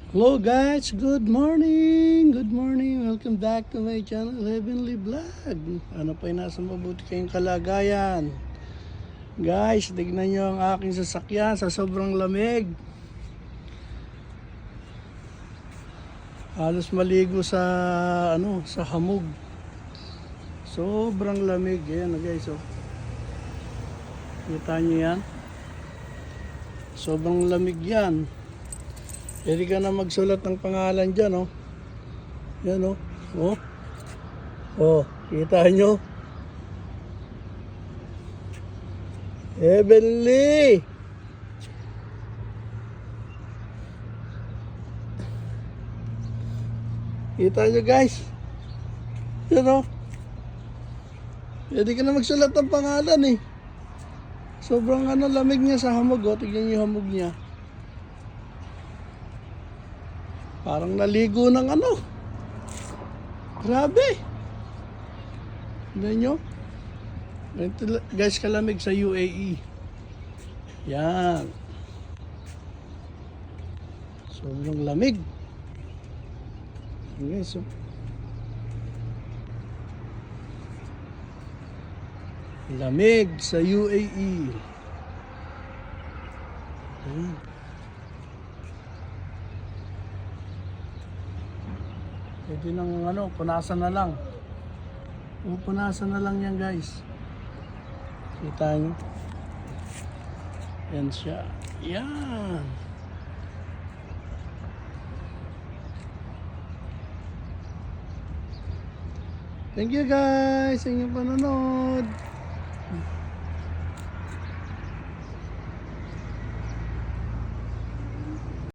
Hello guys, good morning! Good morning! Welcome back to my channel, Heavenly Vlog. Ano pa yung nasa mabuti kayong kalagayan? Guys, tignan nyo ang aking sasakyan sa sobrang lamig. Halos maligo sa sa hamog. Sobrang lamig. Ayan guys, oh. Kita nyo yan? Sobrang lamig yan. Pwede ka na magsulat ng pangalan dyan, oh. Yan, oh. Oh. Oh, kita nyo? Heavenly! Kita nyo, guys? Yan, oh. Pwede ka na magsulat ng pangalan, eh. Sobrang lamig niya sa hamog, oh. Tignan nyo yung hamog niya. Parang naligo ng Grabe. Tignan nyo. Guys, kalamig sa UAE. Yan. Sobrang lamig. Guys, so. Lamig sa UAE. Ayan. Pwede nang punasan na lang. Punasan na lang yan, guys. Kita nyo? Yan siya. Yan. Thank you guys sa inyong panonood.